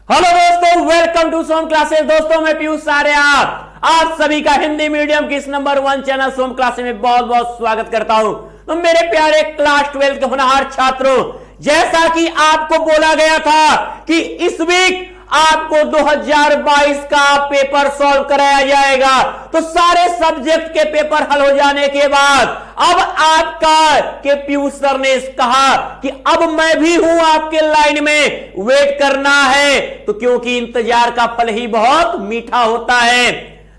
Hello दोस्तों, welcome to Som classes. दोस्तों मैं पीयूष सारिया आप सभी का हिंदी मीडियम की इस नंबर 1 चैनल सोम क्लासेस में बहुत बहुत स्वागत करता हूं। तो मेरे प्यारे क्लास 12 के होनहार छात्रों, जैसा कि आपको बोला गया था कि इस वीक आपको 2022 का पेपर सॉल्व कराया जाएगा, तो सारे सब्जेक्ट के पेपर हल हो जाने के बाद अब आपका के पीयूष सर ने कहा कि अब मैं भी हूं आपके लाइन में, वेट करना है। तो क्योंकि इंतजार का फल ही बहुत मीठा होता है।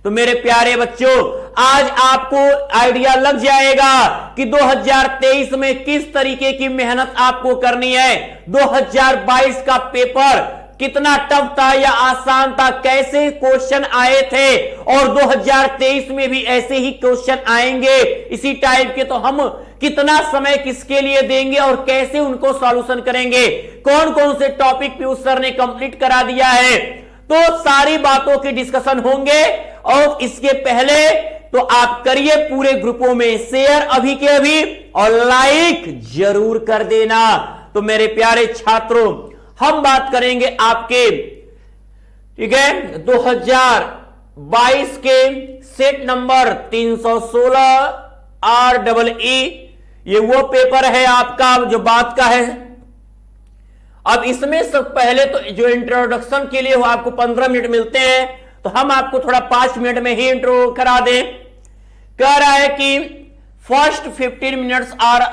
तो मेरे प्यारे बच्चों, आज आपको आइडिया लग जाएगा कि 2023 में किस तरीके की मेहनत आपको करनी है। 2022 का पेपर कितना टफ था या आसान था, कैसे क्वेश्चन आए थे, और 2023 में भी ऐसे ही क्वेश्चन आएंगे इसी टाइप के। तो हम कितना समय किसके लिए देंगे और कैसे उनको सॉल्यूशन करेंगे, कौन कौन से टॉपिक पीयूष सर ने कंप्लीट करा दिया है, तो सारी बातों की डिस्कशन होंगे। और इसके पहले तो आप करिए पूरे ग्रुपों में शेयर अभी के अभी, और लाइक जरूर कर देना। तो मेरे प्यारे छात्रों, हम बात करेंगे आपके, ठीक है, 2022 के सेट नंबर 316 REE। ये वो पेपर है आपका जो बात का है। अब इसमें सब पहले तो जो इंट्रोडक्शन के लिए आपको 15 मिनट मिलते हैं, तो हम आपको थोड़ा 5 मिनट में ही इंट्रो करा दें। कह रहा है कि first 15 minutes are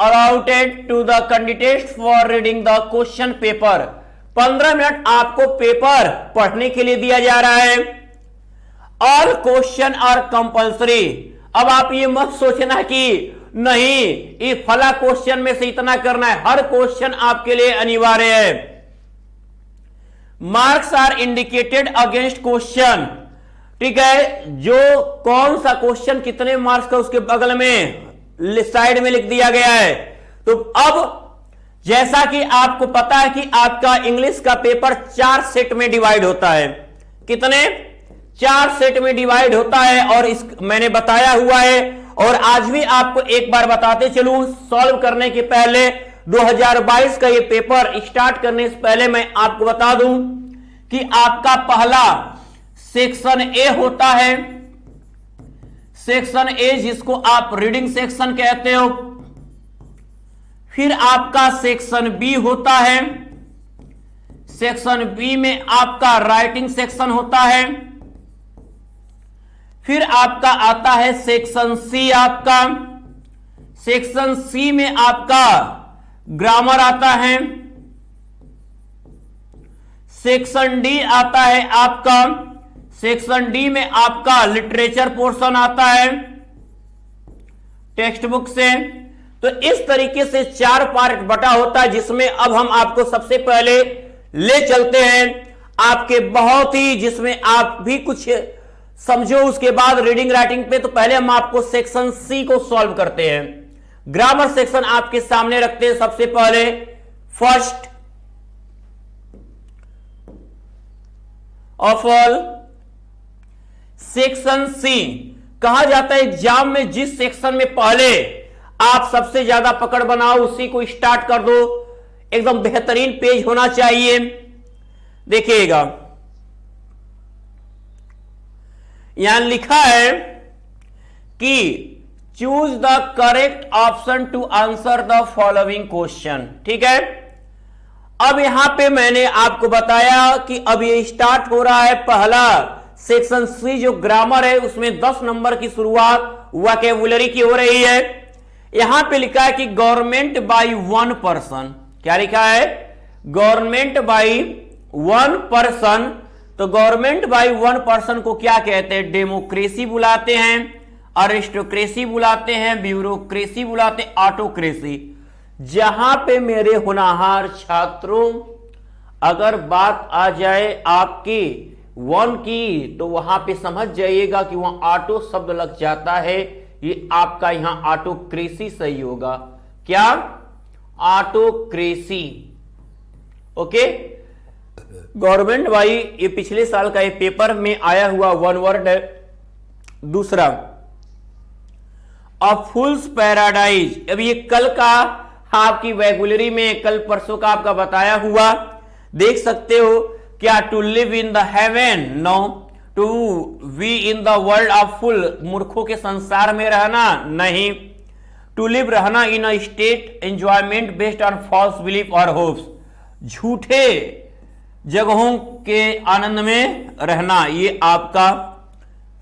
allotted to the candidates for reading the question paper। 15 minute आपको पेपर पढ़ने के लिए दिया जा रहा है। All question are compulsory। अब आप ये मत सोचना कि नहीं ये फला क्वेश्चन में से इतना करना है, हर क्वेश्चन आपके लिए अनिवार्य है। Marks are indicated against question, ठीक है, जो कौन सा क्वेश्चन कितने मार्क्स का उसके बगल में साइड में लिख दिया गया है। तो अब जैसा कि आपको पता है कि आपका इंग्लिश का पेपर 4 सेट में डिवाइड होता है। कितने? 4 सेट में डिवाइड होता है, और इस मैंने बताया हुआ है, और आज भी आपको एक बार बताते चलूं सॉल्व करने के पहले। 2022 का ये पेपर स्टार्ट करने से पहले मैं आपको बता दूं कि आपका पहला सेक्शन ए होता है, सेक्शन ए जिसको आप रीडिंग सेक्शन कहते हो। फिर आपका सेक्शन बी होता है, सेक्शन बी में आपका राइटिंग सेक्शन होता है। फिर आपका आता है सेक्शन सी, आपका सेक्शन सी में आपका ग्रामर आता है। सेक्शन डी आता है आपका, सेक्शन डी में आपका लिटरेचर पोर्शन आता है टेक्स्ट बुक से। तो इस तरीके से 4 पार्ट बटा होता है, जिसमें अब हम आपको सबसे पहले ले चलते हैं आपके बहुत ही, जिसमें आप भी कुछ समझो उसके बाद रीडिंग राइटिंग पे। तो पहले हम आपको सेक्शन सी को सॉल्व करते हैं। ग्रामर सेक्शन आपके सामने रखते हैं सबसे पहले। First of all section C कहा जाता है एग्जाम में जिस सेक्शन में पहले आप सबसे ज्यादा पकड़ बनाओ उसी को स्टार्ट कर दो। एकदम बेहतरीन पेज होना चाहिए। देखिएगा यहां लिखा है कि choose the correct option to answer the following question, ठीक है। अब यहां पे मैंने आपको बताया कि अब ये स्टार्ट हो रहा है पहला सेक्शन सी जो ग्रामर है, उसमें 10 नंबर की शुरुआत वोकैबुलरी की हो रही है। यहां पे लिखा है कि गवर्नमेंट बाय 1 पर्सन, क्या लिखा है? Government by 1 person. तो गवर्नमेंट बाय 1 पर्सन को क्या कहते हैं? डेमोक्रेसी बुलाते हैं, अरिस्टोक्रेसी बुलाते हैं, ब्यूरोक्रेसी बुलाते हैं, ऑटोक्रेसी। जहां पे मेरे होनहार छात्रों अगर बात आ जाए आपकी 1 की, तो वहां पे समझ जाइएगा कि वहां ऑटो शब्द लग जाता है। ये आपका यहां ऑटोक्रेसी सही होगा। क्या? ऑटोक्रेसी। ओके, गवर्नमेंट बाई, ये पिछले साल का ये पेपर में आया हुआ 1 वर्ड है। दूसरा अ फूल्स पैराडाइज, अब ये कल का आपकी वैगुलरी में कल परसों का आपका बताया हुआ देख सकते हो। क्या to live in the heaven? No. To we in the world of fool, मूर्खों के संसार में रहना? नहीं। टू लिव, रहना in a state enjoyment based on false belief और होप्स, झूठे जगहों के आनंद में रहना। ये आपका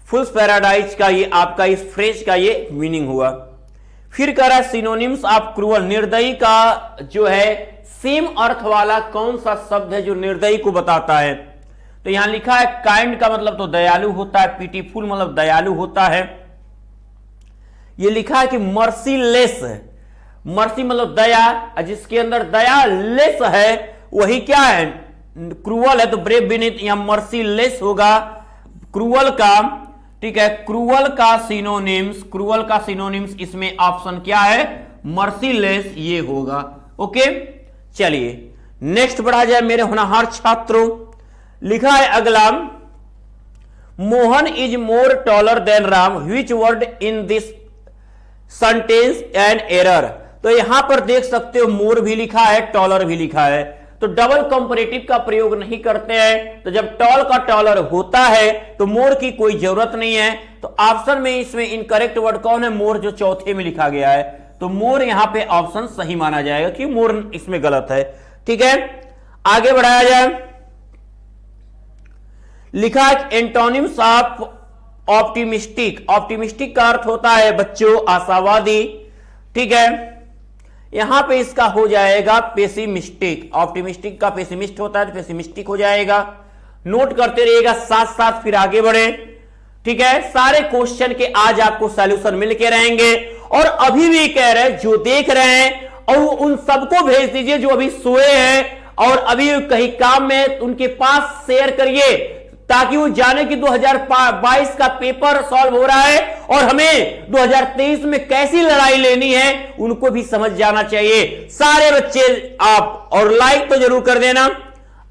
फुल्स पैराडाइज का, ये आपका इस फ्रेज का ये मीनिंग हुआ। फिर कह रहा है सिनोनिम्स ऑफ क्रूअल, निर्दयी का जो है सेम अर्थ वाला कौन सा शब्द है जो निर्दयी को बताता है? तो यहां लिखा है काइंड का मतलब तो दयालु होता है, पीटीफुल मतलब दयालु होता है। ये लिखा है कि मर्सीलेस, मर्सी मतलब दया, जिसके अंदर दया लेस है वही क्या है? क्रूअल है। तो ब्रेव बीनीथ यहां मर्सीलेस होगा क्रूअल का। ठीक है, क्रूअल का सिनोनिम्स, क्रूअल का सिनोनिम्स इसमें ऑप्शन क्या है? मर्सीलेस, ये होगा। ओके, चलिए नेक्स्ट बढ़ा जाए मेरे होनहार छात्रों। लिखा है अगला, Mohan is more taller than Ram, which word in this sentence an error? तो यहां पर देख सकते हो मोर भी लिखा है, टॉलर भी लिखा है, तो डबल कंपैरेटिव का प्रयोग नहीं करते हैं। तो जब टॉल का टॉलर होता है तो मोर की कोई जरूरत नहीं है। तो ऑप्शन में इसमें इनकरेक्ट वर्ड कौन है? मोर, जो चौथे में लिखा गया है। तो मोर यहां पे ऑप्शन सही माना जाएगा कि मोर इसमें गलत है। ठीक है, आगे बढ़ाया जाए। लिखा है एंटोनिम्स ऑफ ऑप्टिमिस्टिक, ऑप्टिमिस्टिक का अर्थ होता है बच्चों आशावादी। ठीक है, यहां पे इसका हो जाएगा पेसिमिस्टिक, ऑप्टिमिस्टिक का पेसिमिस्ट होता है तो पेसिमिस्टिक हो जाएगा। नोट करते रहिएगा, साथ साथ फिर आगे बढ़े। ठीक है, सारे क्वेश्चन के आज आपको सॉल्यूशन मिल के रहेंगे। और अभी भी कह रहे हैं जो देख रहे हैं और उन सबको भेज दीजिए जो अभी सोए हैं और अभी कहीं काम में, उनके पास शेयर करिए ताकि वो जाने कि 2022 का पेपर सॉल्व हो रहा है और हमें 2023 में कैसी लड़ाई लेनी है उनको भी समझ जाना चाहिए। सारे बच्चे आप और लाइक तो जरूर कर देना।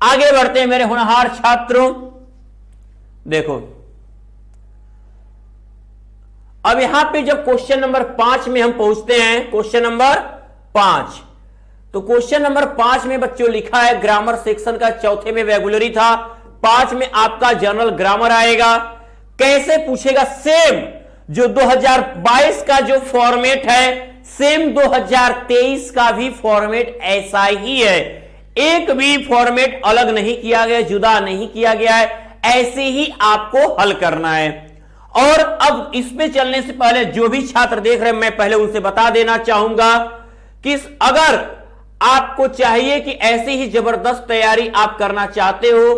आगे बढ़ते हैं मेरे होनहार छात्रों। देखो अब यहां पे जब क्वेश्चन नंबर 5 में हम पहुंचते हैं, क्वेश्चन नंबर 5, तो क्वेश्चन नंबर 5 में बच्चों लिखा है ग्रामर सेक्शन का, चौथे में वैगुलरी था, 5 में आपका जनरल ग्रामर आएगा। कैसे पूछेगा? सेम जो 2022 का जो फॉर्मेट है, सेम 2023 का भी फॉर्मेट ऐसा ही है। एक भी फॉर्मेट अलग नहीं किया गया, जुदा नहीं किया गया है, ऐसे ही आपको हल करना है। और अब इसमें चलने से पहले जो भी छात्र देख रहे हैं, मैं पहले उनसे बता देना चाहूंगा कि अगर आपको चाहिए कि ऐसी ही जबरदस्त तैयारी आप करना चाहते हो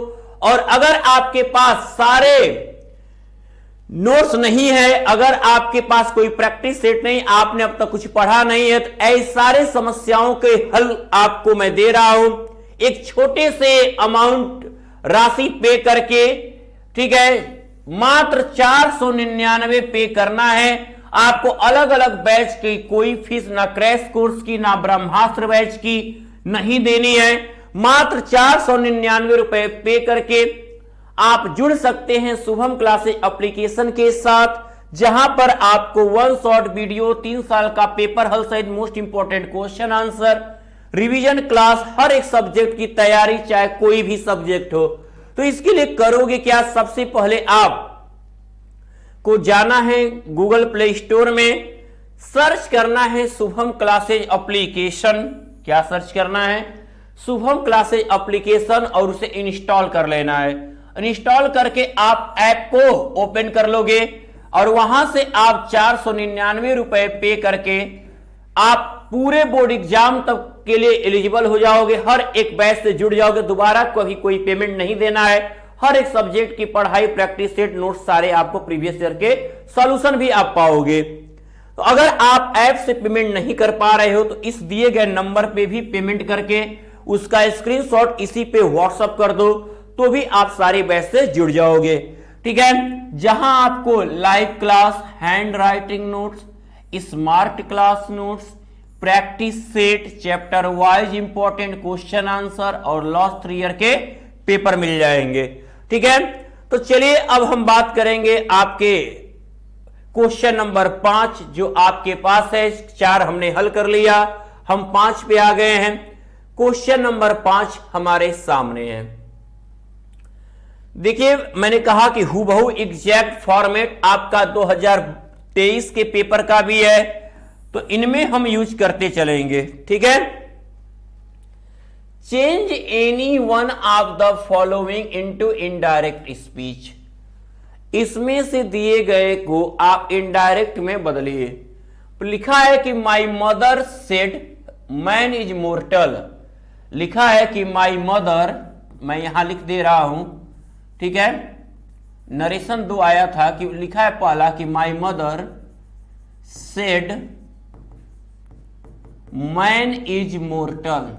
और अगर आपके पास सारे नोट्स नहीं है, अगर आपके पास कोई प्रैक्टिस सेट नहीं, आपने अब तक कुछ पढ़ा नहीं है, तो ऐसे सारे समस्याओं के हल आपको मैं दे रहा हूं एक छोटे से अमाउंट राशि पे करके। ठीक है, मात्र 499 पे करना है आपको। अलग अलग बैच की कोई फीस ना क्रैश कोर्स की ना ब्रह्मास्त्र बैच की नहीं देनी है। मात्र 499 रुपए पे करके आप जुड़ सकते हैं शुभम क्लासेस एप्लीकेशन के साथ, जहां पर आपको 1 शॉर्ट वीडियो, 3 साल का पेपर हल सहित most important question answer, revision class, हर एक सब्जेक्ट की तैयारी, चाहे कोई भी सब्जेक्ट हो। तो इसके लिए करोगे क्या? सबसे पहले आप को जाना है गूगल प्ले स्टोर में, सर्च करना है शुभम क्लासेज एप्लीकेशन। क्या सर्च करना है? शुभम क्लासेज एप्लीकेशन, और उसे इंस्टॉल कर लेना है। इंस्टॉल करके आप ऐप को ओपन कर लोगे और वहां से आप 499 रुपए पे करके आप पूरे बोर्ड एग्जाम तक के लिए एलिजिबल हो जाओगे। हर एक बैच से जुड़ जाओगे, दोबारा कभी कोई पेमेंट नहीं देना है। हर एक सब्जेक्ट की पढ़ाई, प्रैक्टिस सेट, नोट सारे आपको प्रीवियस ईयर के सॉल्यूशन भी आप पाओगे। तो अगर आप ऐप से पेमेंट नहीं कर पा रहे हो तो इस दिए गए नंबर पे भी पेमेंट करके उसका स्क्रीनशॉट इसी पे व्हाट्सएप कर दो, तो भी आप सारे बैच से जुड़ जाओगे। ठीक है, जहां आपको live class, hand writing notes, smart class notes, practice set, chapter wise important question answer और लास्ट 3 ईयर के पेपर मिल जाएंगे। ठीक है, तो चलिए अब हम बात करेंगे आपके क्वेश्चन नंबर 5 जो आपके पास है। 4 हमने हल कर लिया, हम 5 पे आ गए हैं। क्वेश्चन नंबर 5 हमारे सामने है। देखिए मैंने कहा कि हूबहू एग्जैक्ट फॉर्मेट आपका 2023 के पेपर का भी है, तो इनमें हम यूज करते चलेंगे। ठीक है, change any one of the following into indirect speech. इसमें से दिए गए को आप इनडायरेक्ट में बदलिए। लिखा है कि my mother said man is mortar. लिखा है कि माई मदर, मैं यहां लिख दे रहा हूं, ठीक है, नरेशन 2 आया था कि लिखा है पहला कि my mother said man is mortal,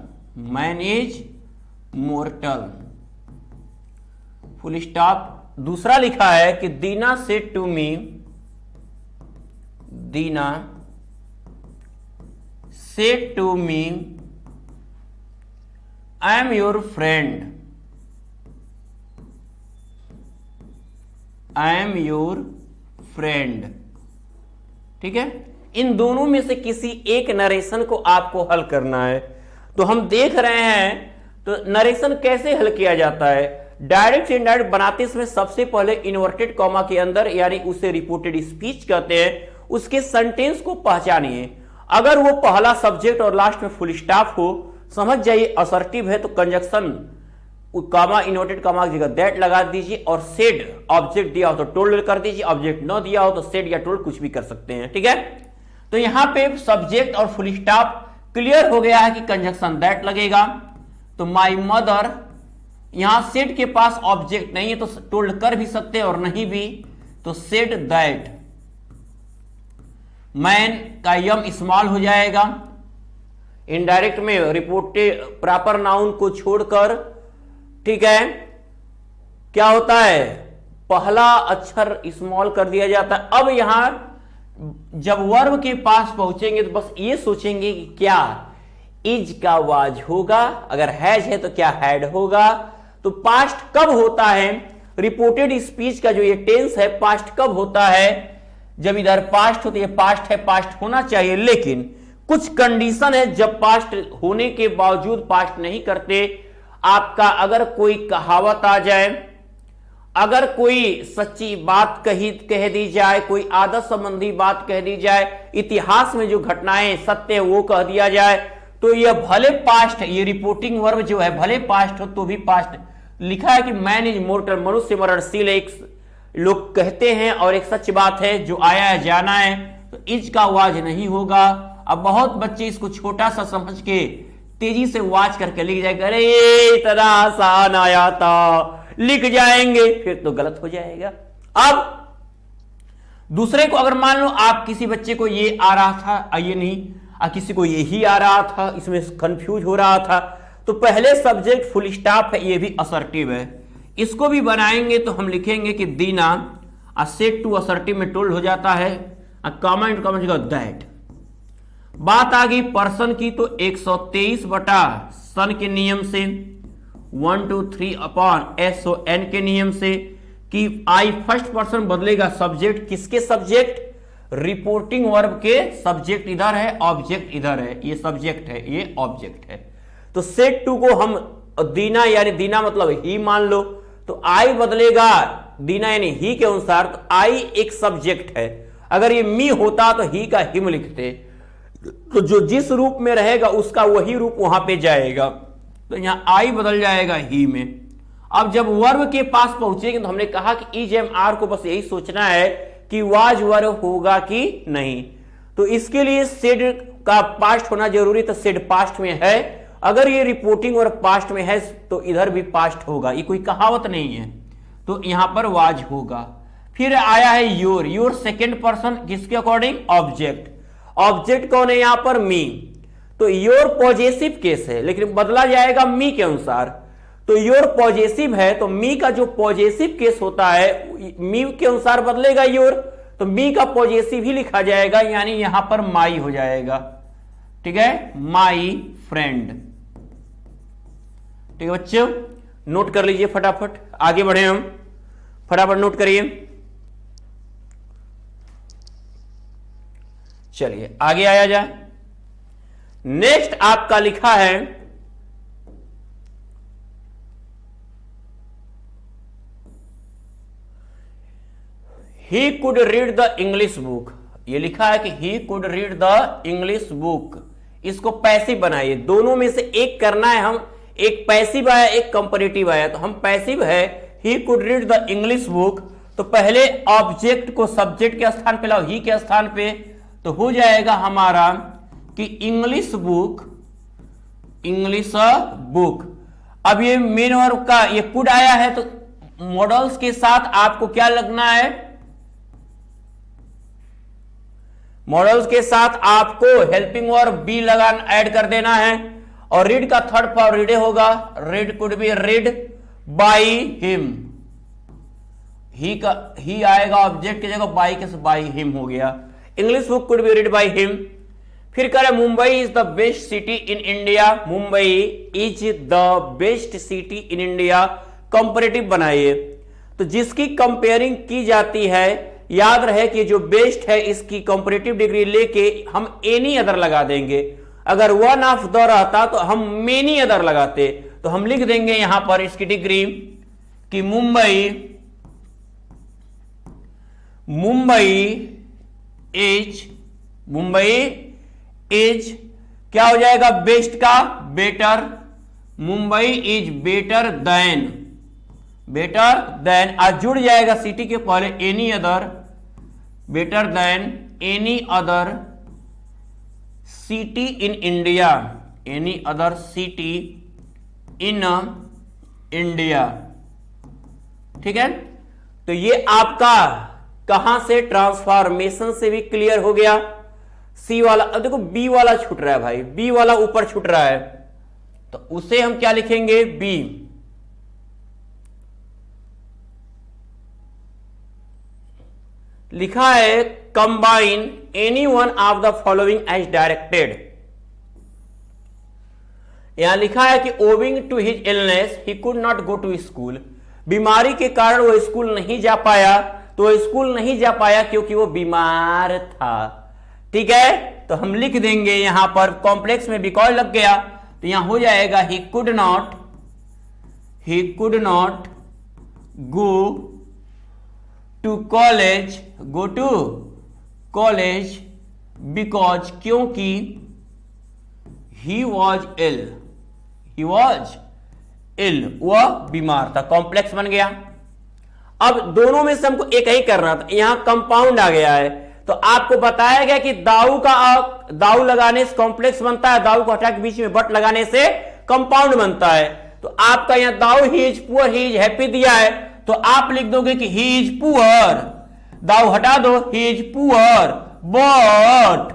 man is mortal, full stop. दूसरा लिखा है कि Dina said to me, Dina said to me I am your friend, I am your friend. ठीक है, इन दोनों में से किसी एक नरेशन को आपको हल करना है। तो हम देख रहे हैं तो नरेशन कैसे हल किया जाता है। डायरेक्ट से इनडायरेक्ट बनाते समय सबसे पहले इन्वर्टेड कॉमा के अंदर, यानी उसे रिपोर्टेड स्पीच कहते हैं, उसके सेंटेंस को पहचानिए। अगर वो पहला सब्जेक्ट और लास्ट में फुल स्टॉप हो, समझ जाइए असर्टिव है, तो कंजक्शन कामा इन्वर्टेड कामा की जगह दैट लगा दीजिए, और सेड ऑब्जेक्ट दिया हो तो टोल्ड कर दीजिए, ऑब्जेक्ट न दिया हो तो सेड या टोल्ड कुछ भी कर सकते हैं। ठीक है, तो यहां पे सब्जेक्ट और फुल स्टॉप क्लियर हो गया है कि कंजक्शन दैट लगेगा। तो माई मदर, यहां सेड के पास ऑब्जेक्ट नहीं है तो टोल्ड कर भी सकते हैं और नहीं भी, तो सेड दैट। मैन का यम स्मॉल हो जाएगा। इनडायरेक्ट में रिपोर्टेड प्रॉपर नाउन को छोड़कर, ठीक है, क्या होता है, पहला अक्षर स्मॉल कर दिया जाता है। अब यहां जब वर्ब के पास पहुंचेंगे तो बस ये सोचेंगे कि क्या इज का वाज होगा, अगर हैज है तो क्या हैड होगा। तो पास्ट कब होता है, रिपोर्टेड स्पीच का जो ये टेंस है पास्ट कब होता है, जब इधर पास्ट होती है, पास्ट है, पास्ट होना चाहिए, लेकिन कुछ कंडीशन है जब पास्ट होने के बावजूद पास्ट नहीं करते। आपका अगर कोई कहावत आ जाए, अगर कोई सच्ची बात कह दी जाए, कोई आदत संबंधी बात कह दी जाए, इतिहास में जो घटनाएं सत्य है वो कह दिया जाए, तो यह भले पास्ट, ये रिपोर्टिंग वर्ब जो है भले पास्ट हो तो भी पास्ट। लिखा है कि मैन इज मोर्टल, मनुष्य मरणशील, एक लोग कहते हैं और एक सच बात है, जो आया है जाना है, तो इज का वाज नहीं होगा। अब बहुत बच्चे इसको छोटा सा समझ के तेजी से वाच करके लिख जाएगा, अरे इतना आसान आया था, लिख जाएंगे, फिर तो गलत हो जाएगा। अब दूसरे को अगर मान लो आप किसी बच्चे को ये आ रहा था, ये नहीं, किसी को यही आ रहा था, इसमें कंफ्यूज हो रहा था, तो पहले सब्जेक्ट फुल स्टॉप है, ये भी असर्टिव है, इसको भी बनाएंगे तो हम लिखेंगे कि दीना सेड टू असर्टिव में टोल्ड हो जाता है, कमेंट कमेंट दैट। बात आ गई पर्सन की, तो 123 बटा सन के नियम से, 1 2 3 अपॉन SON के नियम से, कि आई फर्स्ट पर्सन बदलेगा सब्जेक्ट, किसके सब्जेक्ट, रिपोर्टिंग वर्ब के सब्जेक्ट इधर है, ऑब्जेक्ट इधर है, ये सब्जेक्ट है, ये ऑब्जेक्ट है। तो सेड टू को हम दीना, यानी दीना मतलब ही मान लो, तो आई बदलेगा दीना यानी ही के अनुसार, तो आई एक सब्जेक्ट है। अगर ये मी होता तो ही का हिम लिखते, तो जो जिस रूप में रहेगा उसका वही रूप वहां पे जाएगा, तो यहां आई बदल जाएगा ही में। अब जब वर्ब के पास पहुंचेंगे तो हमने कहा कि इज एम आर को बस यही सोचना है कि वाज वर्ब होगा कि नहीं। तो इसके लिए सेड का पास्ट होना जरूरी, तो सेड पास्ट में है। अगर ये रिपोर्टिंग वर्ब पास्ट में है तो इधर भी पास्ट होगा, ये कोई कहावत नहीं है, तो यहां पर वाज होगा। फिर आया है योर, योर सेकेंड पर्सन किसके अकॉर्डिंग, ऑब्जेक्ट। ऑब्जेक्ट कौन है यहां पर, मी, तो योर पॉजेसिव केस है, लेकिन बदला जाएगा मी के अनुसार। तो योर पॉजेसिव है, तो मी का जो पॉजेसिव केस होता है मी के अनुसार बदलेगा योर, तो मी का पॉजेसिव ही लिखा जाएगा, यानी यहां पर माई हो जाएगा। ठीक है, माई फ्रेंड। ठीक है बच्चों, नोट कर लीजिए फटाफट, आगे बढ़े हम, फटाफट नोट करिए। चलिए आगे आया जाए। नेक्स्ट आपका लिखा है he could read the English book, ये लिखा है कि he could read the English book, इसको पैसिव बनाइए, दोनों में से एक करना है हम, एक पैसिव आया एक कंपैरेटिव आया, तो हम पैसिव है he could read the English book, तो पहले ऑब्जेक्ट को सब्जेक्ट के स्थान पे लाओ, ही के स्थान पे, तो हो जाएगा हमारा कि इंग्लिश बुक, इंग्लिश बुक। अब ये मेन वर्ब का ये कुड आया है, तो मॉडल्स के साथ आपको क्या लगना है, मॉडल्स के साथ आपको हेल्पिंग वर्ब बी लगान ऐड कर देना है, और रीड का थर्ड फॉर्म रीडे होगा, read could be read by him, ही आएगा ऑब्जेक्ट की जगह, बाई हिम हो गया, English book could be read by him. फिर कह रहे Mumbai is the best city in India, Mumbai is the best city in India, comparative बनाइए, तो जिसकी कंपेयरिंग की जाती है, याद रहे कि जो बेस्ट है इसकी कंपैरेटिव डिग्री लेके हम एनी अदर लगा देंगे, अगर वन ऑफ द रहता तो हम मेनी अदर लगाते, तो हम लिख देंगे यहां पर इसकी डिग्री कि मुंबई इज क्या हो जाएगा, बेस्ट का better, Mumbai is better than, आज जुड़ जाएगा सिटी के पहले any other, better than any other city in India, any other city in India, ठीक है। तो ये आपका कहां से ट्रांसफॉर्मेशन से भी क्लियर हो गया, सी वाला। अब देखो बी वाला छूट रहा है भाई, बी वाला ऊपर छूट रहा है, तो उसे हम क्या लिखेंगे, बी, लिखा है combine any one of the following as directed, यहां लिखा है कि owing to his illness he could not go to school, बीमारी के कारण वो स्कूल नहीं जा पाया, तो वो स्कूल नहीं जा पाया क्योंकि वो बीमार था, ठीक है। तो हम लिख देंगे यहां पर कॉम्प्लेक्स में बिकॉज लग गया, तो यहां हो जाएगा he could not go to college because, क्योंकि ही वॉज इल, वह बीमार था, कॉम्प्लेक्स बन गया। अब दोनों में से हमको एक ही करना था, यहां कंपाउंड आ गया है, तो आपको बताया गया कि दाऊ लगाने से कॉम्प्लेक्स बनता है, दाऊ को हटा के बीच में बट लगाने से कंपाउंड बनता है। तो आपका यहां though he is poor he is happy दिया है, तो आप लिख दोगे कि ही इज पुअर, दाऊ हटा दो, ही is poor but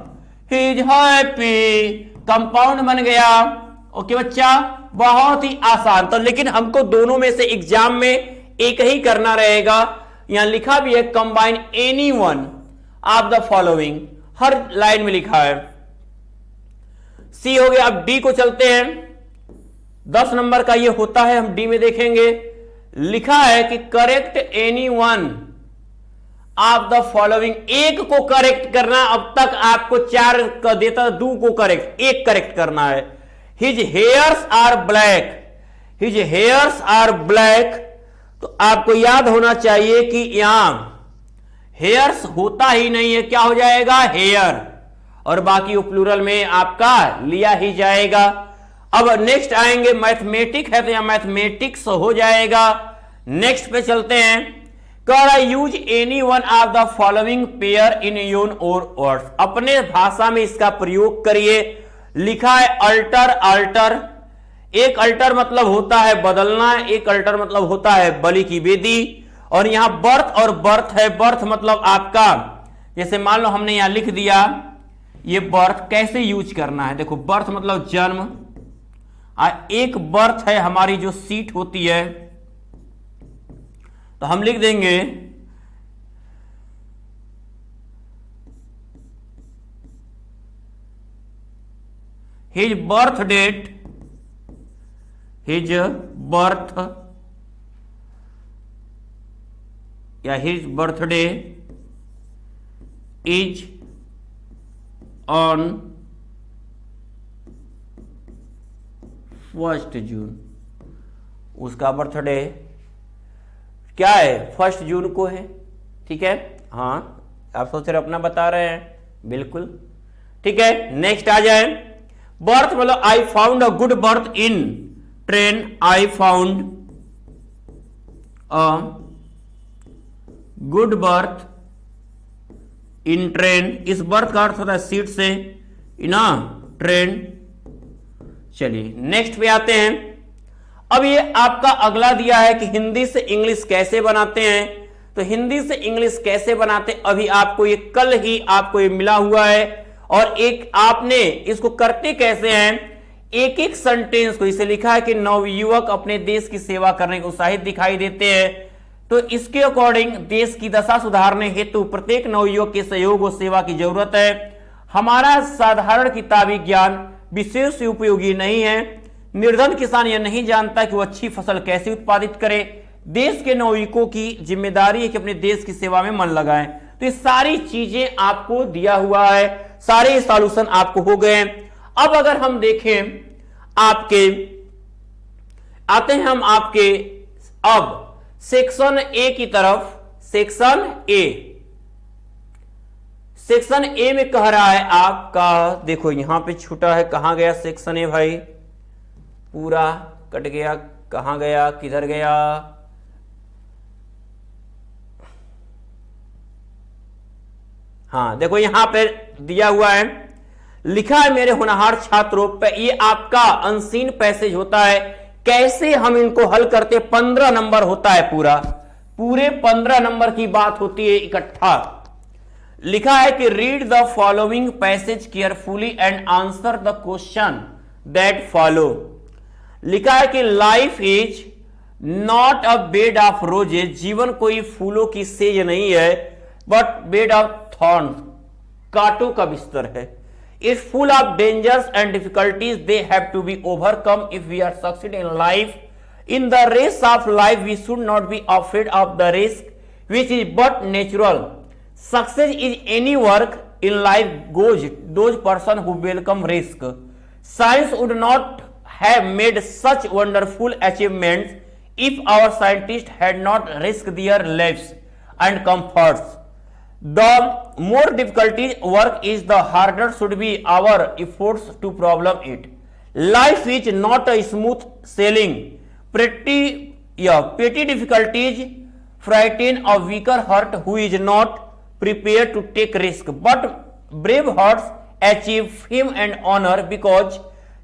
he is happy, compound बन गया। ओके बच्चा, बहुत ही आसान। तो लेकिन हमको दोनों में से एग्जाम में एक ही करना रहेगा, यहां लिखा भी है combine any one of the following, her line में लिखा है। सी हो गया। अब डी को चलते हैं, 10 नंबर का ये होता है, हम डी में देखेंगे। लिखा है कि correct any one of the following, एक को करेक्ट करना, अब तक आपको 4 का देता, 2 को करेक्ट, एक करेक्ट करना है। His hairs are black, his hairs are black, तो आपको याद होना चाहिए कि यहां हेयर्स होता ही नहीं है, क्या हो जाएगा, हेयर, और बाकी वो प्लूरल में आपका लिया ही जाएगा। अब नेक्स्ट आएंगे, मैथमेटिक है तो यहां मैथमेटिक्स हो जाएगा। नेक्स्ट पे चलते हैं, कह रहा use any one of the following pair in your और वर्ड्स, अपने भाषा में इसका प्रयोग करिए। लिखा है अल्टर, अल्टर, एक अल्टर मतलब होता है बदलना, एक अल्टर मतलब होता है बलि की वेदी, और यहां बर्थ और बर्थ है, बर्थ मतलब आपका, जैसे मान लो हमने यहां लिख दिया ये बर्थ, कैसे यूज करना है, देखो बर्थ मतलब जन्म, एक बर्थ है हमारी जो सीट होती है, तो हम लिख देंगे his birth date, his birth या his birthday is on 1 June, उसका बर्थडे क्या है, 1 जून को है, ठीक है। हाँ, आप सोच रहे अपना बता रहे हैं, बिल्कुल ठीक है। नेक्स्ट आ जाए, बर्थ मतलब I found a good birth in train, I found a good birth in train. इस बर्थ का अर्थ होता है सीट से, इन अ ट्रेन। चलिए नेक्स्ट पे आते हैं। अब ये आपका अगला दिया है कि हिंदी से इंग्लिश कैसे बनाते हैं। तो हिंदी से इंग्लिश कैसे बनाते, अभी आपको ये कल ही आपको ये मिला हुआ है, और एक आपने इसको करते कैसे हैं, एक एक सेंटेंस को, इसे लिखा है कि नवयुवक अपने देश की सेवा करने को उत्साहित दिखाई देते हैं। तो इसके अकॉर्डिंग देश की दशा सुधारने हेतु प्रत्येक नवयुवक के सहयोग और सेवा की जरूरत है। हमारा साधारण किताबी ज्ञान विशेष उपयोगी नहीं है। निर्धन किसान यह नहीं जानता कि वो अच्छी फसल कैसे उत्पादित करे। देश के नवयुवकों की जिम्मेदारी है कि अपने देश की सेवा में मन लगाएं। तो ये सारी चीजें आपको दिया हुआ है, सारे सॉल्यूशन आपको हो गए। अब अगर हम देखें आपके, आते हैं हम आपके अब सेक्शन ए की तरफ। सेक्शन ए में कह रहा है आपका, देखो यहां पे छूटा है, कहां गया सेक्शन ए भाई, पूरा कट गया, कहां गया, किधर गया, हाँ देखो यहां पे दिया हुआ है, लिखा है मेरे होनहार छात्रों पे। ये आपका अनसीन पैसेज होता है, कैसे हम इनको हल करते, 15 नंबर होता है, पूरे 15 नंबर की बात होती है इकट्ठा। लिखा है कि read the following passage carefully and answer the question that follow. लिखा है कि life is not a bed of roses, जीवन कोई फूलों की सेज नहीं है, बट बेड ऑफ थॉर्न्स, कांटों का बिस्तर है। is full of dangers and difficulties, they have to be overcome if we are succeed in life. In the race of life we should not be afraid of the risk, which is but natural. Success is any work in life goes those person who welcome risk. Science would not have made such wonderful achievements if our scientists had not risked their lives and comforts. The more difficulties work is, the harder should be our efforts to problem it. Life is not a smooth sailing. Petty difficulties frighten a weaker heart who is not prepared to take risk. But brave hearts achieve fame and honor because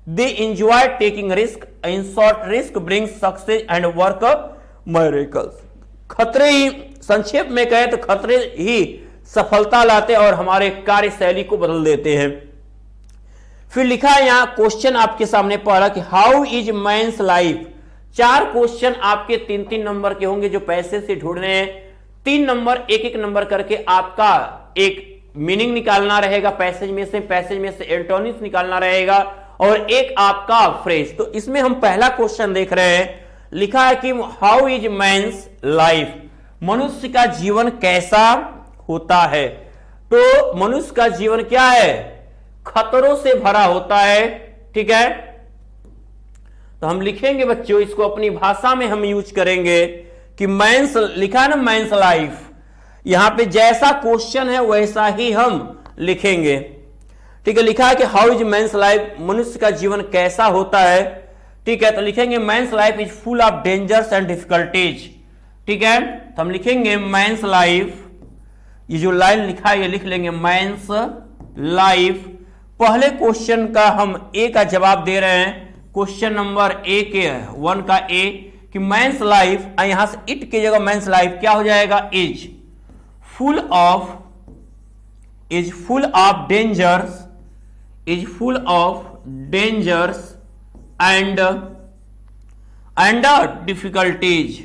they enjoy taking risk. In short, risk brings success and work miracles. खतरे ही, संक्षेप में कहे तो खतरे ही सफलता लाते और हमारे कार्यशैली को बदल देते हैं। फिर लिखा है यहां क्वेश्चन आपके सामने पहला कि how is man's life. 4 question आपके 3-3 नंबर के होंगे जो पैसे से ढूंढने हैं। 3 नंबर एक नंबर करके आपका एक मीनिंग निकालना रहेगा पैसेज में से एंटोनिम्स निकालना रहेगा, और एक आपका फ्रेज। तो इसमें हम पहला क्वेश्चन देख रहे हैं, लिखा है कि हाउ इज मैन्स लाइफ, मनुष्य का जीवन कैसा होता है। तो मनुष्य का जीवन क्या है, खतरों से भरा होता है, ठीक है। तो हम लिखेंगे बच्चों, इसको अपनी भाषा में हम यूज करेंगे कि मैंस, लिखा है ना मैंस लाइफ, यहां पे जैसा क्वेश्चन है वैसा ही हम लिखेंगे, ठीक है। लिखा है कि हाउ इज मैंस लाइफ, मनुष्य का जीवन कैसा होता है, ठीक है। तो लिखेंगे men's life is full of dangers and difficulties, ठीक है। तो हम लिखेंगे मैंस लाइफ, ये जो लाइन लिखा है ये लिख लेंगे मैंस लाइफ। पहले क्वेश्चन का हम ए का जवाब दे रहे हैं, क्वेश्चन नंबर 1 का ए, कि मैंस लाइफ, यहां से इट की जगह मैंस लाइफ क्या हो जाएगा, is full of dangers and difficulties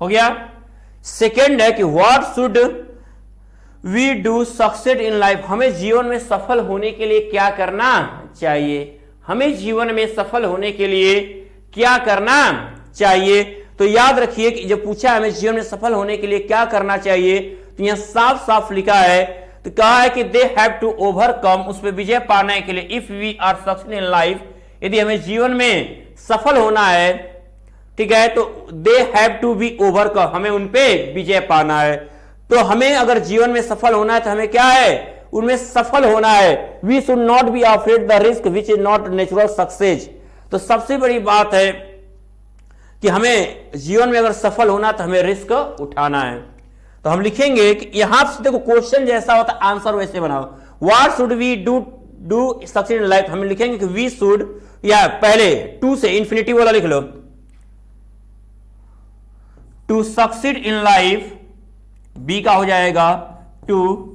हो गया। सेकेंड है कि what should we do succeed in life, हमें जीवन में सफल होने के लिए क्या करना चाहिए, हमें जीवन में सफल होने के लिए क्या करना चाहिए। तो याद रखिए कि जब पूछा हमें जीवन में सफल होने के लिए क्या करना चाहिए, तो यहां साफ साफ लिखा है, तो कहा है कि दे हैव टू ओवरकम, उस पर विजय पाने के लिए, if we are successful in life, यदि हमें जीवन में सफल होना है, ठीक है, तो they have to be overcome, हमें उनपे विजय पाना है। तो हमें अगर जीवन में सफल होना है तो हमें क्या है, उनमें सफल होना है। We should not be afraid the risk which is not natural success. तो सबसे बड़ी बात है कि हमें जीवन में अगर सफल होना तो हमें रिस्क उठाना है। तो हम लिखेंगे कि यहां से देखो क्वेश्चन जैसा होता है आंसर वैसे बनाओ। What should we do succeed in life, हम लिखेंगे कि वी शुड, या पहले टू से इंफिनिटिव वाला लिख लो, to succeed in life, B का हो जाएगा टू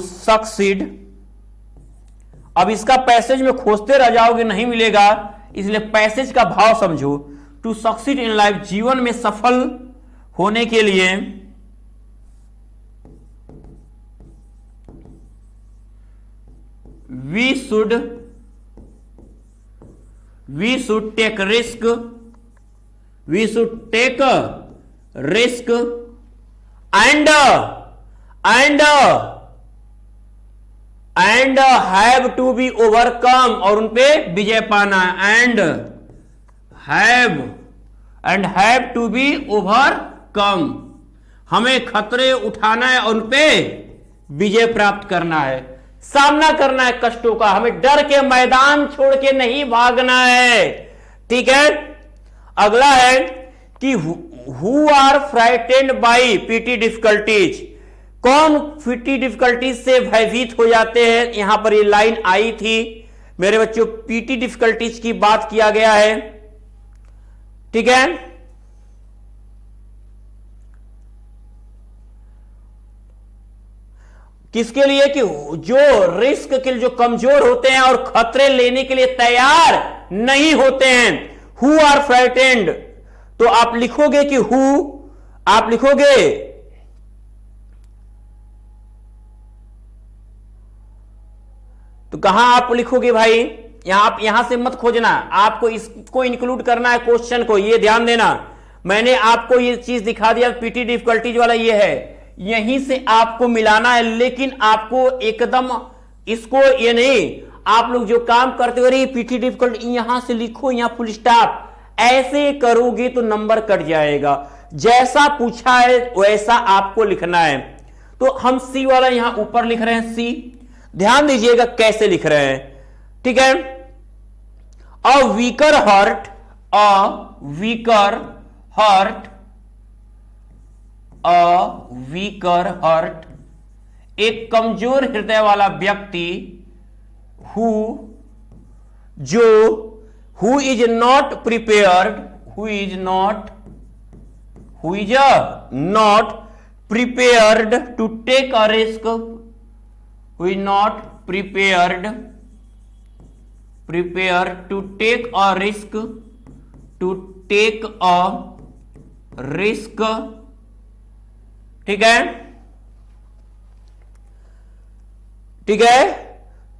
सक्सीड। अब इसका पैसेज में खोजते रह जाओगे, नहीं मिलेगा, इसलिए पैसेज का भाव समझो। टू सक्सीड इन लाइफ, जीवन में सफल होने के लिए we should take risk, we should take risk and have to be overcome, और उनपे विजय पाना है। And have to be overcome, हमें खतरे उठाना है और उनपे विजय प्राप्त करना है, सामना करना है कष्टों का, हमें डर के मैदान छोड़ के नहीं भागना है, ठीक है। अगला है कि who are frightened by petty difficulties, कौन पीटी डिफिकल्टीज से भयभीत हो जाते हैं। यहां पर ये लाइन आई थी मेरे बच्चों, पीटी डिफिकल्टीज की बात किया गया है, ठीक है। किसके लिए, कि जो रिस्क के लिए जो कमजोर होते हैं और खतरे लेने के लिए तैयार नहीं होते हैं। हु आर फ्राइटेंड, तो आप लिखोगे कि हु, आप लिखोगे तो कहां आप लिखोगे भाई, यहां से मत खोजना, आपको इसको इंक्लूड करना है क्वेश्चन को, ये ध्यान देना। मैंने आपको ये चीज दिखा दिया, पीटी डिफिकल्टीज वाला ये है, यहीं से आपको मिलाना है, लेकिन आपको एकदम इसको ये नहीं, आप लोग जो काम करते हो रही पीटी डिफिकल्टी यहां से लिखो, यहां फुल स्टॉप, ऐसे करोगे तो नंबर कट जाएगा। जैसा पूछा है वैसा आपको लिखना है। तो हम सी वाला यहां ऊपर लिख रहे हैं, सी, ध्यान दीजिएगा कैसे लिख रहे हैं, ठीक है। अ वीकर हार्ट, एक कमजोर हृदय वाला व्यक्ति, who is not prepared to take a risk, who is not prepared to take a risk, ठीक है, ठीक है।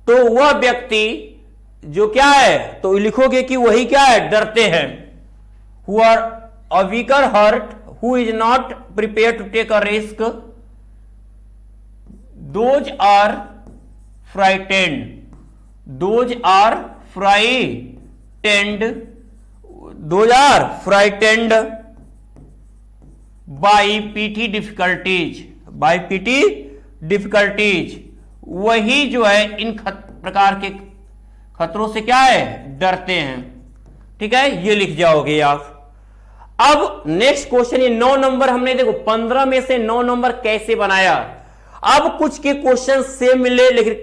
तो वह व्यक्ति जो क्या है, तो लिखोगे कि वही क्या है, डरते हैं। who are a weaker heart, who is not prepared to take a risk, those are frightened by PT difficulties, वही जो है इन प्रकार के खतरों से क्या है, डरते हैं, ठीक है, ये लिख जाओगे आप। अब नेक्स्ट क्वेश्चन, ये 9 नंबर हमने देखो 15 में से 9 नंबर कैसे बनाया। अब कुछ के क्वेश्चन सेम मिले, लेकिन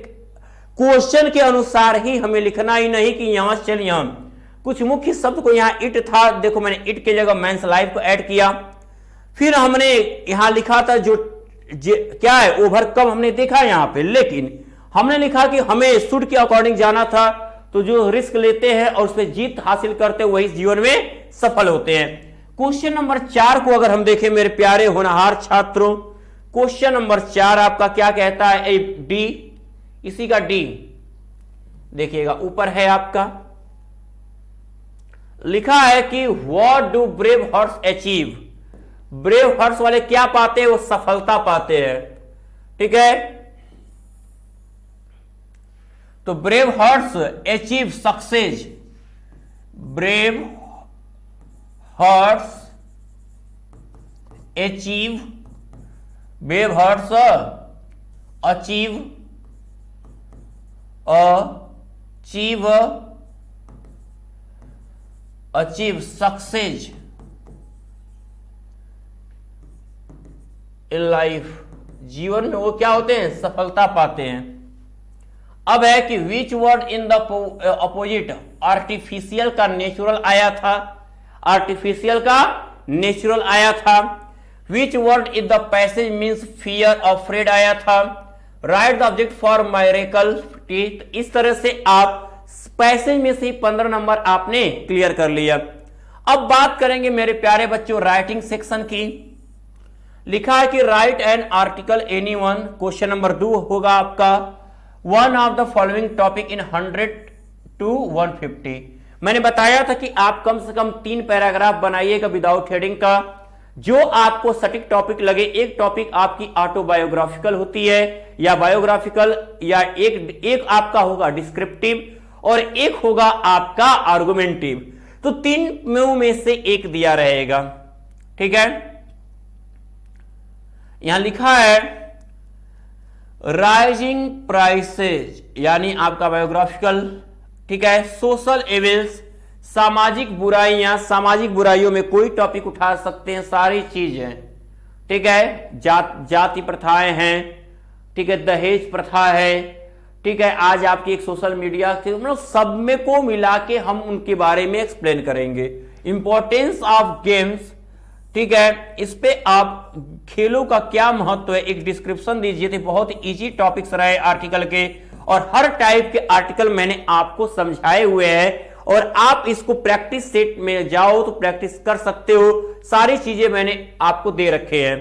क्वेश्चन के अनुसार ही हमें लिखना ही नहीं कि यहां से चल यहां, कुछ मुख्य शब्द को यहां इट था, देखो मैंने इट के जगह मेंस लाइफ को ऐड किया। फिर हमने यहां लिखा था जो क्या है, ओवरकम हमने देखा यहां पे, लेकिन हमने लिखा कि हमें शुड के अकॉर्डिंग जाना था। तो जो रिस्क लेते हैं और उस पर जीत हासिल करते हैं वही जीवन में सफल होते हैं। क्वेश्चन नंबर 4 को अगर हम देखें मेरे प्यारे होनहार छात्रों, क्वेश्चन नंबर 4 आपका क्या कहता है, डी, इसी का डी देखिएगा ऊपर है आपका, लिखा है कि what do brave horse achieve, brave horse वाले क्या पाते हैं, वो सफलता पाते हैं, ठीक है। तो तो brave hearts achieve success, brave hearts achieve, brave hearts achieve success in life, जीवन में वो क्या होते हैं, सफलता पाते हैं। अब है कि which word in the opposite, artificial का नेचुरल आया था, आर्टिफिशियल का नेचुरल आया था। Which word in the passage means fear, afraid आया था। राइट द ऑब्जेक्ट फॉर मायरेकल, इस तरह से आप पैसेज में से 15 नंबर आपने क्लियर कर लिया। अब बात करेंगे मेरे प्यारे बच्चों राइटिंग सेक्शन की। लिखा है कि right an article any one, question number 2 होगा आपका, one of the following topic in 100 to 150। मैंने बताया था कि आप कम से कम 3 पैराग्राफ बनाइएगा विदाउट हेडिंग का, जो आपको सटीक टॉपिक लगे। एक टॉपिक आपकी ऑटोबायोग्राफिकल होती है या बायोग्राफिकल, या एक आपका होगा डिस्क्रिप्टिव और एक होगा आपका आर्गुमेंटिव। तो 3 में से एक दिया रहेगा, ठीक है। यहां लिखा है राइजिंग प्राइसेज यानी आपका बायोग्राफिकल, ठीक है। सोशल एविल्स, सामाजिक बुराइयां, सामाजिक बुराइयों में कोई टॉपिक उठा सकते हैं, सारी चीजें, ठीक है। जाति प्रथाएं हैं, ठीक है, दहेज प्रथा है, ठीक है। आज आपकी एक सोशल मीडिया से मतलब सब में को मिला के हम उनके बारे में एक्सप्लेन करेंगे। इंपॉर्टेंस ऑफ गेम्स, ठीक है, इस पे आप खेलों का क्या महत्व है एक डिस्क्रिप्शन दीजिए थे। बहुत इजी टॉपिक्स रहे आर्टिकल के, और हर टाइप के आर्टिकल मैंने आपको समझाए हुए हैं, और आप इसको प्रैक्टिस सेट में जाओ तो प्रैक्टिस कर सकते हो। सारी चीजें मैंने आपको दे रखे हैं।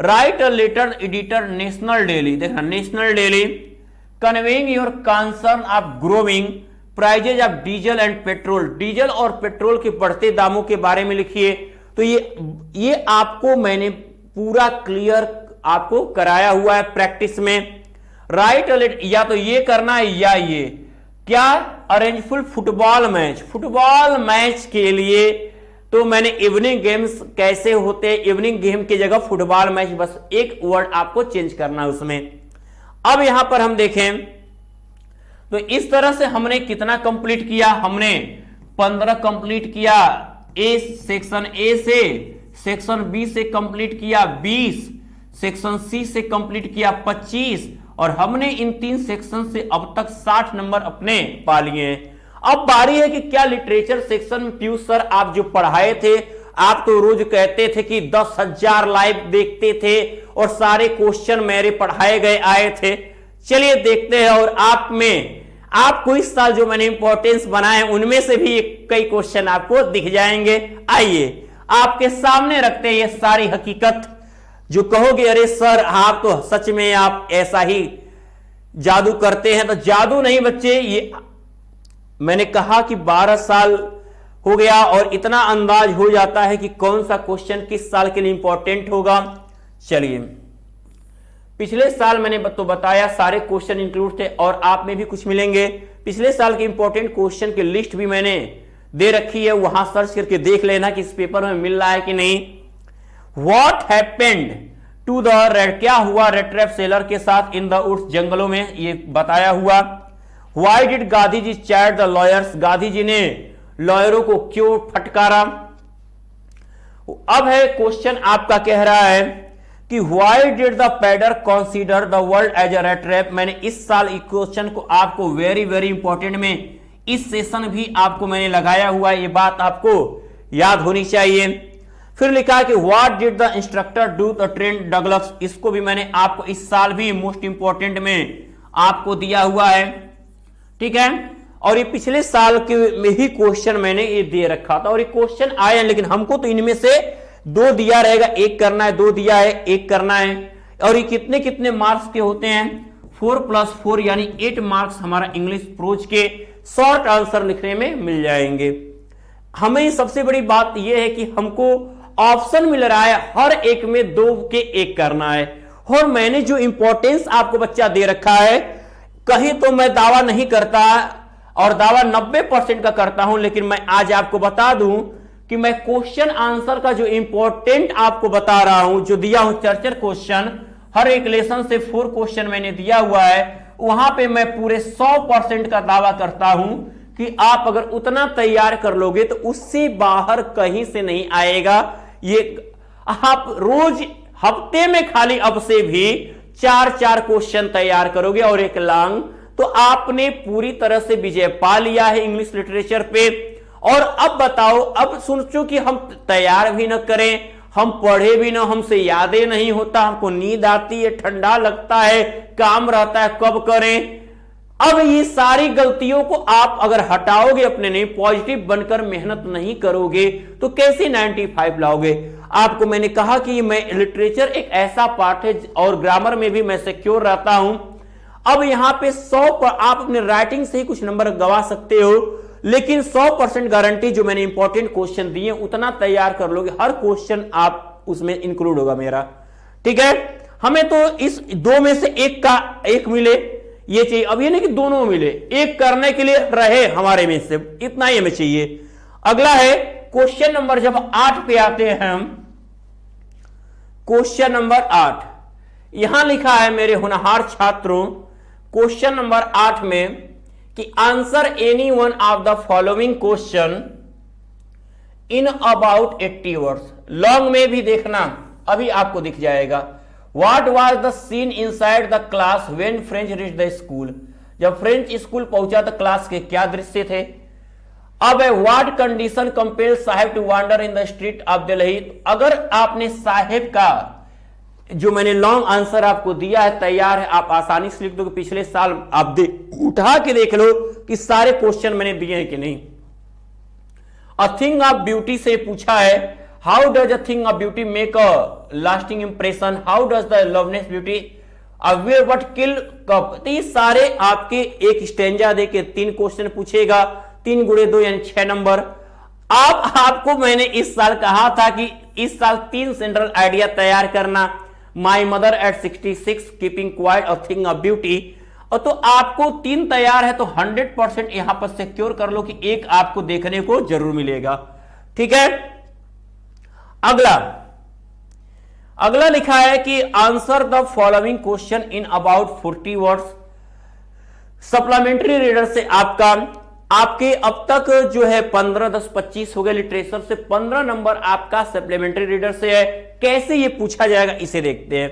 Write a letter editor national daily, देखना national daily, conveying your concern of growing prices of diesel and petrol, diesel और पेट्रोल के बढ़ते दामों के बारे में लिखिए। तो ये आपको मैंने पूरा क्लियर आपको कराया हुआ है प्रैक्टिस में। राइट या तो ये करना है या ये क्या, अरेंजफुल फुटबॉल मैच, फुटबॉल मैच के लिए तो मैंने इवनिंग गेम्स कैसे होते हैं, इवनिंग गेम की जगह फुटबॉल मैच, बस एक वर्ड आपको चेंज करना है उसमें। अब यहां पर हम देखें तो इस तरह से हमने कितना कंप्लीट किया, हमने 15 कंप्लीट किया। सेक्शन ए से, सेक्शन बी से कंप्लीट किया 20, सेक्शन सी से कंप्लीट किया 25, और हमने इन 3 सेक्शन से अब तक 60 नंबर अपने पा लिए हैं। अब बारी है कि क्या लिटरेचर सेक्शन में पीयूष सर आप जो पढ़ाए थे, आप तो रोज कहते थे कि 10,000 लाइव देखते थे और सारे क्वेश्चन मेरे पढ़ाए गए आए थे। चलिए देखते हैं, और आप में आपको इस साल जो मैंने इंपॉर्टेंस बनाए उनमें से भी कई क्वेश्चन आपको दिख जाएंगे। आइए आपके सामने रखते हैं ये सारी हकीकत, जो कहोगे अरे सर आप तो सच में आप ऐसा ही जादू करते हैं। तो जादू नहीं बच्चे, ये मैंने कहा कि 12 साल हो गया और इतना अंदाज हो जाता है कि कौन सा क्वेश्चन किस साल के लिए इंपॉर्टेंट होगा। चलिए, पिछले साल मैंने तो बताया सारे क्वेश्चन इंक्लूड थे, और आप में भी कुछ मिलेंगे। पिछले साल के इंपॉर्टेंट क्वेश्चन की लिस्ट भी मैंने दे रखी है, वहां सर्च करके देख लेना कि इस पेपर में मिल रहा है कि नहीं। What happened to the red, क्या हुआ रेड ट्रैप सेलर के साथ इन द वुड्स, जंगलों में, ये बताया हुआ। Why did Gandhi ji chat the lawyers, Gandhi ji ने लॉयरों को क्यों फटकारा। अब है क्वेश्चन आपका कह रहा है कि why did the peddler consider the world as a rat trap. मैंने इस साल इस क्वेश्चन को आपको वेरी वेरी इंपॉर्टेंट में इस सेशन भी आपको मैंने लगाया हुआ है, ये बात आपको याद होनी चाहिए। फिर लिखा है कि what did the instructor do the train Douglas, इसको भी मैंने आपको इस साल भी मोस्ट इंपॉर्टेंट में आपको दिया हुआ है, ठीक है। और ये पिछले साल के में ही क्वेश्चन मैंने ये दे रखा था, और ये क्वेश्चन आए हैं, लेकिन हमको तो इनमें से 2 दिया रहेगा, एक करना है, 2 दिया है, एक करना है। और ये कितने कितने मार्क्स के होते हैं, 4+4 यानी 8 मार्क्स हमारा इंग्लिश प्रोज के शॉर्ट आंसर लिखने में मिल जाएंगे। हमें सबसे बड़ी बात यह है कि हमको ऑप्शन मिल रहा है, हर एक में 2 के 1 करना है। और मैंने जो इंपॉर्टेंस आपको बच्चा दे रखा है, कहीं तो मैं दावा नहीं करता और दावा 90% का करता हूं, लेकिन मैं आज आपको बता दूं कि मैं क्वेश्चन आंसर का जो इंपॉर्टेंट आपको बता रहा हूं, जो दिया हूं चर्चर क्वेश्चन, हर एक लेसन से 4 क्वेश्चन मैंने दिया हुआ है, वहां पे मैं पूरे 100% का दावा करता हूं कि आप अगर उतना तैयार कर लोगे तो उससे बाहर कहीं से नहीं आएगा। ये आप रोज हफ्ते में खाली अब से भी 4-4 क्वेश्चन तैयार करोगे और एक लॉन्ग, तो आपने पूरी तरह से विजय पा लिया है इंग्लिश लिटरेचर पे। और अब बताओ, अब सोचो कि हम तैयार भी न करें, हम पढ़े भी ना, हमसे यादें नहीं होता, हमको नींद आती है, ठंडा लगता है, काम रहता है, कब करें। अब ये सारी गलतियों को आप अगर हटाओगे, अपने नहीं पॉजिटिव बनकर मेहनत नहीं करोगे तो कैसे 95 लाओगे। आपको मैंने कहा कि मैं लिटरेचर एक ऐसा पार्ट है और ग्रामर में भी मैं सिक्योर रहता हूं। अब यहां पे 100 पर आप अपने राइटिंग से ही कुछ नंबर गवा सकते हो, लेकिन 100% गारंटी जो मैंने इंपॉर्टेंट क्वेश्चन दिए उतना तैयार कर लोगे, हर क्वेश्चन आप उसमें इंक्लूड होगा मेरा, ठीक है। हमें तो इस 2 में से एक मिले, ये चाहिए। अब ये नहीं कि दोनों मिले, एक करने के लिए रहे हमारे में से, इतना ही हमें चाहिए। अगला है क्वेश्चन नंबर जब 8 पे आते हैं हम, क्वेश्चन नंबर 8 यहां लिखा है मेरे होनहार छात्रों, क्वेश्चन नंबर 8 में कि answer any one of the following question in about 80 words. Long में भी देखना, अभी आपको दिख जाएगा। What was the scene inside the class when French reached the school? जब फ्रेंच स्कूल पहुंचा तो क्लास के क्या दृश्य थे। अब है what condition compel Saheb to wander in the street of Delhi. अगर आपने साहेब का जो मैंने लॉन्ग आंसर आपको दिया है तैयार है, आप आसानी से लिख दो। पिछले साल आप उठा के देख लो कि सारे क्वेश्चन मैंने दिए हैं कि नहीं। अ थिंग ऑफ ब्यूटी से पूछा है, how does a thing of beauty make a lasting impression, how does the Loveness beauty aware what kill cup. तो ये सारे आपके एक स्टेंजा दे के 3 क्वेश्चन पूछेगा, 3 गुणे 2 यानी 6 नंबर। आपको मैंने इस साल कहा था कि इस साल 3 सेंट्रल आइडिया तैयार करना, my mother eight 66, keeping quiet और थिंग ऑफ ब्यूटी। और तो आपको 3 तैयार है तो 100% यहां पर सिक्योर कर लो कि एक आपको देखने को जरूर मिलेगा, ठीक है। अगला लिखा है कि answer the following question in about 40 words. Supplementary reader से आपके अब तक जो है 15, 10, 25 हो गए। लिटरेचर से 15 नंबर आपका सप्लीमेंट्री रीडर से है। कैसे ये पूछा जाएगा इसे देखते हैं।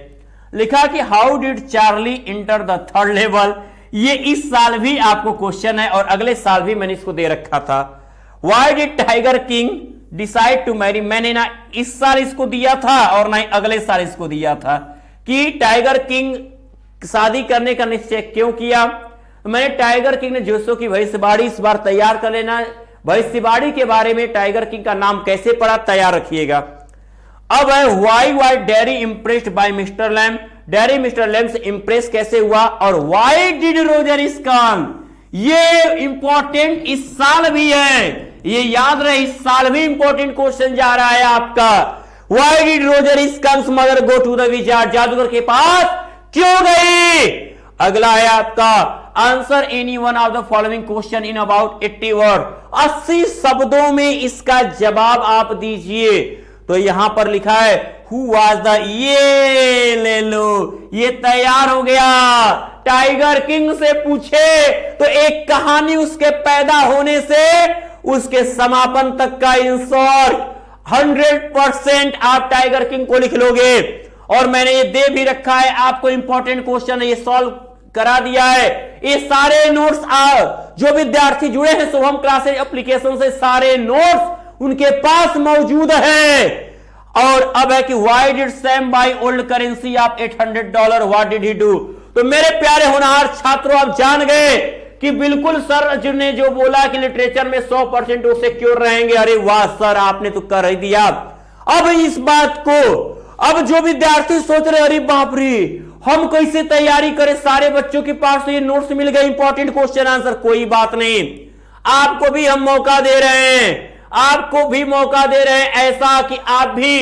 लिखा कि how did Charlie enter the 3rd level. ये इस साल भी आपको क्वेश्चन है और अगले साल भी मैंने इसको दे रखा था। Why did Tiger King decide to marry. मैंने ना इस साल इसको दिया था और ना ही अगले साल इसको दिया था कि टाइगर किंग शादी करने का निश्चय क्यों किया। मैंने टाइगर किंग ने जोशो की भविष्यवाणी इस बार तैयार कर लेना। भविष्यवाणी के बारे में टाइगर किंग का नाम कैसे पड़ा तैयार रखिएगा। अब है why Derry impressed by mister Lamb. Derry mister Lamb से इंप्रेस कैसे हुआ। और व्हाई डिड रोजर स्कंक, ये इंपॉर्टेंट इस साल भी है, ये याद रहे इस साल भी इंपॉर्टेंट क्वेश्चन जा रहा है आपका। Why did Roger Skunk's mother go to the wizard. जादूगर के पास क्यों गई। अगला है आपका answer any one of the following question in about 80 word. 80 शब्दों में इसका जवाब आप दीजिए। तो यहां पर लिखा है हु वाज द, ये ले लो, ये तैयार हो गया। टाइगर किंग से पूछे तो एक कहानी उसके पैदा होने से उसके समापन तक का इंसॉर्ट 100% आप टाइगर किंग को लिख लोगे। और मैंने ये दे भी रखा है आपको, इंपॉर्टेंट क्वेश्चन है, ये सॉल्व करा दिया है। ये सारे नोट्स जो विद्यार्थी जुड़े हैं शुभम क्लासेज एप्लीकेशन से, सारे नोट्स उनके पास मौजूद है। और अब है कि why did Sam by old currency of $800, what did he do. तो मेरे प्यारे होनहार छात्रों, आप जान गए कि बिल्कुल सर जिन्होंने जो बोला कि लिटरेचर में 100% वो सिक्योर रहेंगे। अरे वाह सर, आपने तो कर ही दिया। अब इस बात को अब जो विद्यार्थी सोच रहे अरे बाप रे हम कैसे तैयारी करें, सारे बच्चों के पास तो ये नोट्स मिल गए इंपॉर्टेंट क्वेश्चन आंसर। कोई बात नहीं, आपको भी हम मौका दे रहे हैं, आपको भी मौका दे रहे हैं ऐसा कि आप भी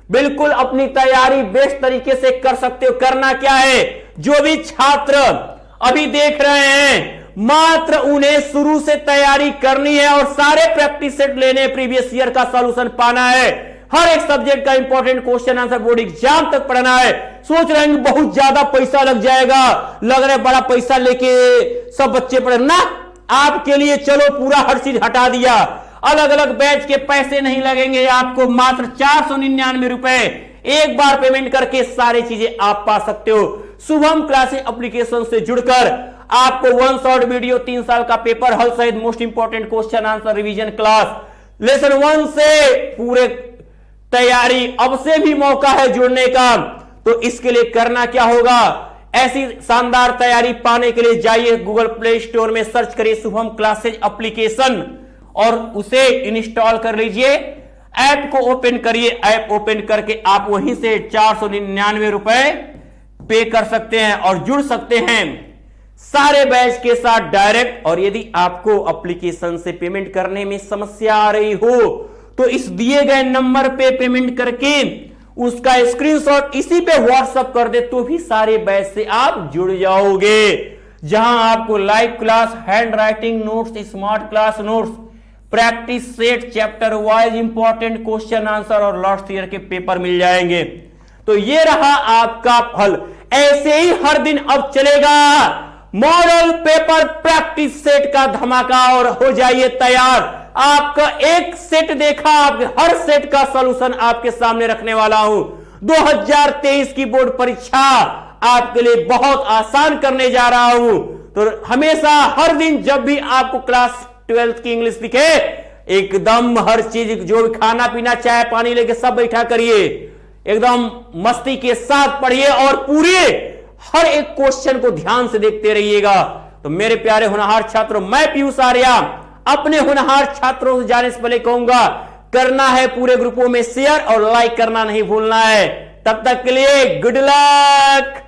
बिल्कुल अपनी तैयारी बेस्ट तरीके से कर सकते हो। करना क्या है, जो भी छात्र अभी देख रहे हैं, मात्र उन्हें शुरू से तैयारी करनी है और सारे प्रैक्टिस सेट लेने, प्रीवियस ईयर का सॉल्यूशन पाना है, हर एक सब्जेक्ट का important question answer board exam तक पढ़ना है। सोच रहे हैं बहुत ज्यादा पैसा लग जाएगा, लग रहा है बड़ा पैसा लेके सब बच्चे पढ़े ना, आपके लिए चलो पूरा हर चीज हटा दिया। अलग अलग बैच के पैसे नहीं लगेंगे आपको, मात्र 499 रुपए एक बार पेमेंट करके सारी चीजें आप पा सकते हो। शुभम क्लासेस एप्लीकेशन से जुड़कर आपको 1 शॉर्ट वीडियो, 3 साल का पेपर हल सहित most important question answer revision class lesson 1 से पूरे तैयारी, अब से भी मौका है जुड़ने का। तो इसके लिए करना क्या होगा, ऐसी शानदार तैयारी पाने के लिए जाइए गूगल प्ले स्टोर में सर्च करिए शुभम क्लासेज एप्लीकेशन और उसे इंस्टॉल कर लीजिए। ऐप को ओपन करिए, ऐप ओपन करके आप वहीं से 499 रुपए पे कर सकते हैं और जुड़ सकते हैं सारे बैच के साथ डायरेक्ट। और यदि आपको एप्लीकेशन से पेमेंट करने में समस्या आ रही हो तो इस दिए गए नंबर पे पेमेंट करके उसका स्क्रीनशॉट इसी पे व्हाट्सएप कर दे तो भी सारे बैच से आप जुड़ जाओगे, जहां आपको live class, hand writing notes, smart class notes, practice set, chapter wise important question answer और लास्ट ईयर के पेपर मिल जाएंगे। तो ये रहा आपका हल। ऐसे ही हर दिन अब चलेगा मॉडल पेपर प्रैक्टिस सेट का धमाका और हो जाइए तैयार। आपका एक सेट देखा, आपके हर सेट का सॉल्यूशन आपके सामने रखने वाला हूं। 2023 की बोर्ड परीक्षा आपके लिए बहुत आसान करने जा रहा हूं। तो हमेशा हर दिन जब भी आपको क्लास 12th की इंग्लिश दिखे, एकदम हर चीज जो भी खाना पीना, चाय पानी लेके सब बैठा करिए, एकदम मस्ती के साथ पढ़िए और पूरे हर एक क्वेश्चन को ध्यान से देखते रहिएगा। तो मेरे प्यारे होनहार छात्रों, मैं पीयूष आर्या अपने होनहार छात्रों से जाने से पहले कहूंगा, करना है पूरे ग्रुपों में शेयर और लाइक करना नहीं भूलना है। तब तक के लिए गुड लक।